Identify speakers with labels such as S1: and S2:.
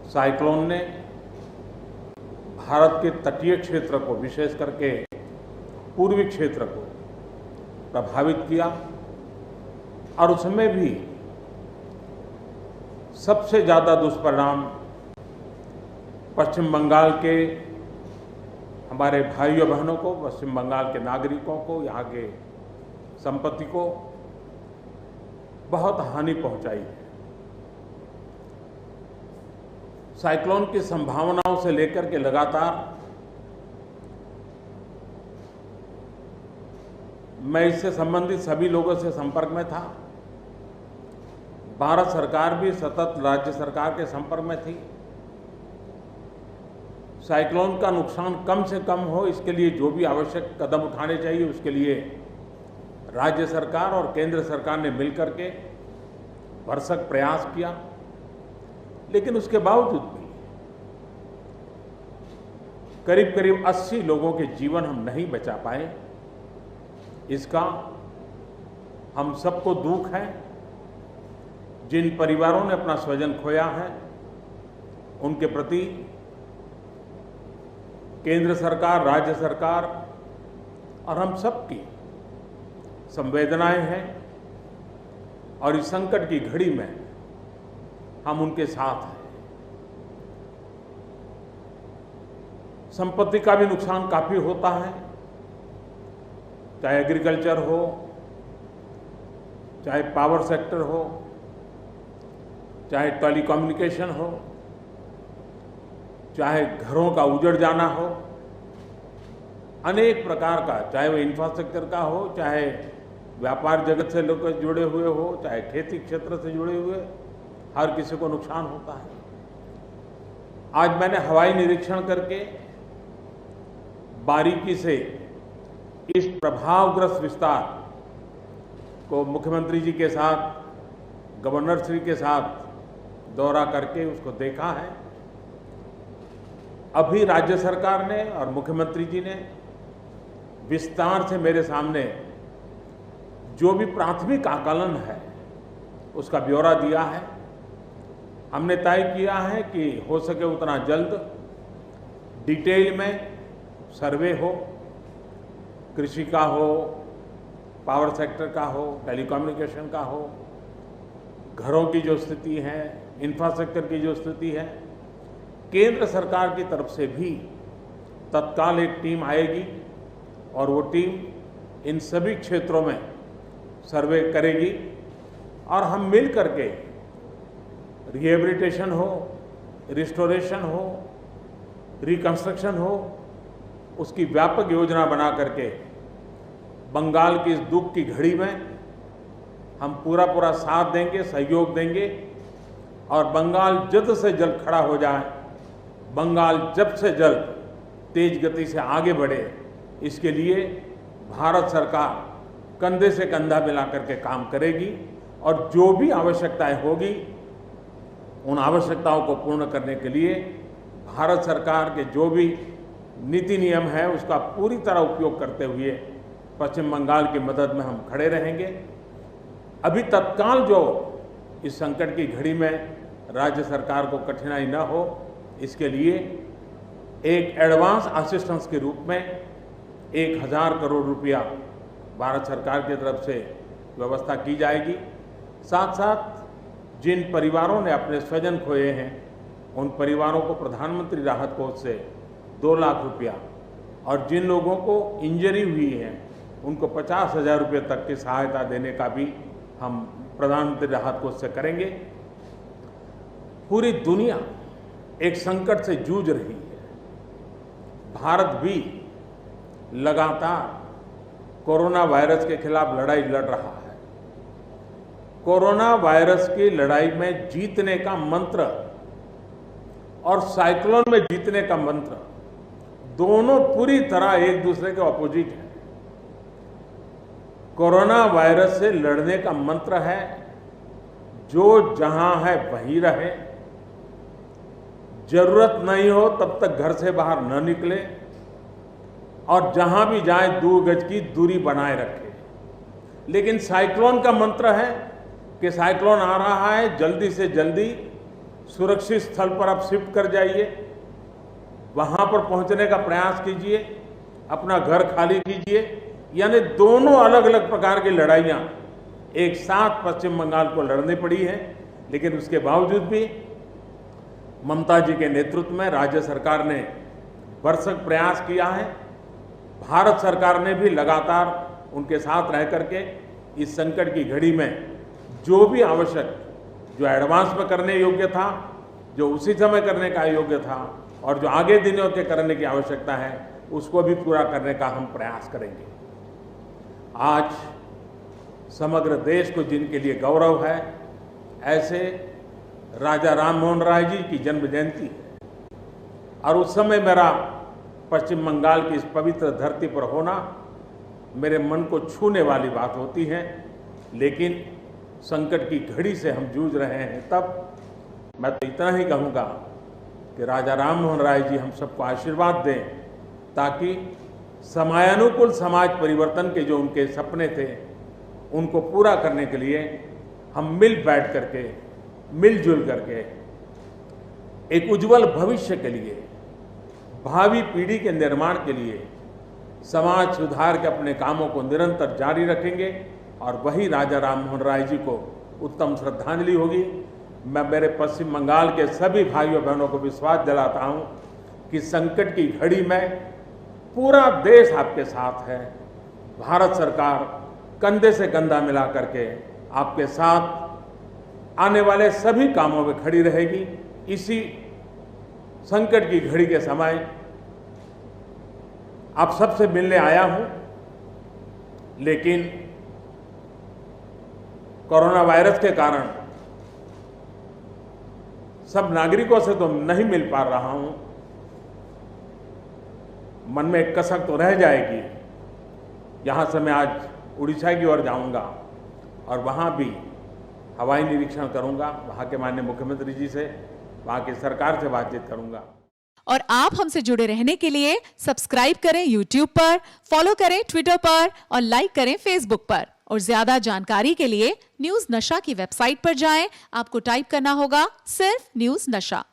S1: Cyclone ने भारत के तटीय क्षेत्र को, विशेष करके पूर्वी क्षेत्र को प्रभावित किया और उसमें भी सबसे ज़्यादा दुष्परिणाम पश्चिम बंगाल के हमारे भाइयों बहनों को, पश्चिम बंगाल के नागरिकों को, यहाँ के संपत्ति को बहुत हानि पहुंचाई है। साइक्लोन की संभावनाओं से लेकर के लगातार मैं इससे संबंधित सभी लोगों से संपर्क में था। भारत सरकार भी सतत राज्य सरकार के संपर्क में थी। साइक्लोन का नुकसान कम से कम हो, इसके लिए जो भी आवश्यक कदम उठाने चाहिए उसके लिए राज्य सरकार और केंद्र सरकार ने मिलकर के भरसक प्रयास किया। लेकिन उसके बावजूद भी करीब करीब 80 लोगों के जीवन हम नहीं बचा पाए। इसका हम सबको दुख है। जिन परिवारों ने अपना स्वजन खोया है उनके प्रति केंद्र सरकार, राज्य सरकार और हम सबकी संवेदनाएं हैं और इस संकट की घड़ी में हम उनके साथ हैं। संपत्ति का भी नुकसान काफी होता है, चाहे एग्रीकल्चर हो, चाहे पावर सेक्टर हो, चाहे टेलीकम्युनिकेशन हो, चाहे घरों का उजड़ जाना हो, अनेक प्रकार का, चाहे वो इंफ्रास्ट्रक्चर का हो, चाहे व्यापार जगत से लोग जुड़े हुए हो, चाहे खेती क्षेत्र से जुड़े हुए, हर किसी को नुकसान होता है। आज मैंने हवाई निरीक्षण करके बारीकी से इस प्रभावग्रस्त विस्तार को मुख्यमंत्री जी के साथ, गवर्नर श्री के साथ दौरा करके उसको देखा है। अभी राज्य सरकार ने और मुख्यमंत्री जी ने विस्तार से मेरे सामने जो भी प्राथमिक आकलन है उसका ब्यौरा दिया है। हमने तय किया है कि हो सके उतना जल्द डिटेल में सर्वे हो, कृषि का हो, पावर सेक्टर का हो, टेलीकम्युनिकेशन का हो, घरों की जो स्थिति है, इंफ्रास्ट्रक्चर की जो स्थिति है। केंद्र सरकार की तरफ से भी तत्काल एक टीम आएगी और वो टीम इन सभी क्षेत्रों में सर्वे करेगी और हम मिल करके रिहेबिलिटेशन हो, रिस्टोरेशन हो, रिकंस्ट्रक्शन हो, उसकी व्यापक योजना बना करके बंगाल की इस दुख की घड़ी में हम पूरा साथ देंगे, सहयोग देंगे और बंगाल जल्द से जल्द खड़ा हो जाए, बंगाल जल्द से जल्द तेज गति से आगे बढ़े, इसके लिए भारत सरकार कंधे से कंधा मिला करके काम करेगी और जो भी आवश्यकताएं होगी उन आवश्यकताओं को पूर्ण करने के लिए भारत सरकार के जो भी नीति नियम है उसका पूरी तरह उपयोग करते हुए पश्चिम बंगाल की मदद में हम खड़े रहेंगे। अभी तत्काल जो इस संकट की घड़ी में राज्य सरकार को कठिनाई न हो, इसके लिए एक एडवांस असिस्टेंस के रूप में 1000 करोड़ रुपया भारत सरकार की तरफ से व्यवस्था की जाएगी। साथ साथ जिन परिवारों ने अपने स्वजन खोए हैं उन परिवारों को प्रधानमंत्री राहत कोष से 2 लाख रुपया और जिन लोगों को इंजरी हुई है उनको 50,000 रुपये तक की सहायता देने का भी हम प्रधानमंत्री राहत कोष से करेंगे। पूरी दुनिया एक संकट से जूझ रही है। भारत भी लगातार कोरोना वायरस के खिलाफ लड़ाई लड़ रहा है। कोरोना वायरस की लड़ाई में जीतने का मंत्र और साइक्लोन में जीतने का मंत्र दोनों पूरी तरह एक दूसरे के ऑपोजिट है। कोरोना वायरस से लड़ने का मंत्र है जो जहां है वहीं रहे, जरूरत नहीं हो तब तक घर से बाहर न निकले और जहां भी जाए 2 गज की दूरी बनाए रखे। लेकिन साइक्लोन का मंत्र है कि साइक्लोन आ रहा है, जल्दी से जल्दी सुरक्षित स्थल पर आप शिफ्ट कर जाइए, वहां पर पहुंचने का प्रयास कीजिए, अपना घर खाली कीजिए। यानी दोनों अलग अलग प्रकार की लड़ाइयां एक साथ पश्चिम बंगाल को लड़नी पड़ी है, लेकिन उसके बावजूद भी ममता जी के नेतृत्व में राज्य सरकार ने भरसक प्रयास किया है। भारत सरकार ने भी लगातार उनके साथ रह करके इस संकट की घड़ी में जो भी आवश्यक, जो एडवांस में करने योग्य था, जो उसी समय करने का योग्य था और जो आगे दिनों के करने की आवश्यकता है, उसको भी पूरा करने का हम प्रयास करेंगे। आज समग्र देश को जिनके लिए गौरव है, ऐसे राजा राममोहन राय जी की जन्म जयंती है और उस समय मेरा पश्चिम बंगाल की इस पवित्र धरती पर होना मेरे मन को छूने वाली बात होती है। लेकिन संकट की घड़ी से हम जूझ रहे हैं, तब मैं तो इतना ही कहूँगा कि राजा राममोहन राय जी हम सबको आशीर्वाद दें, ताकि समयानुकूल समाज परिवर्तन के जो उनके सपने थे, उनको पूरा करने के लिए हम बैठ करके, मिलजुल करके एक उज्जवल भविष्य के लिए, भावी पीढ़ी के निर्माण के लिए समाज सुधार के अपने कामों को निरंतर जारी रखेंगे और वही राजा राममोहन राय जी को उत्तम श्रद्धांजलि होगी। मैं मेरे पश्चिम बंगाल के सभी भाइयों बहनों को विश्वास दिलाता हूं कि संकट की घड़ी में पूरा देश आपके साथ है। भारत सरकार कंधे से कंधा मिला करके आपके साथ आने वाले सभी कामों में खड़ी रहेगी। इसी संकट की घड़ी के समय आप सबसे मिलने आया हूं, लेकिन कोरोना वायरस के कारण सब नागरिकों से तो नहीं मिल पा रहा हूं। मन में एक कसक तो रह जाएगी। यहां से मैं आज उड़ीसा की ओर जाऊंगा और वहां भी हवाई निरीक्षण करूंगा, वहां के माननीय मुख्यमंत्री जी से, वहां की सरकार से बातचीत करूंगा।
S2: और आप हमसे जुड़े रहने के लिए सब्सक्राइब करें YouTube पर, फॉलो करें Twitter पर और लाइक करें Facebook पर। और ज्यादा जानकारी के लिए न्यूज़ नशा की वेबसाइट पर जाएं। आपको टाइप करना होगा सिर्फ न्यूज़ नशा।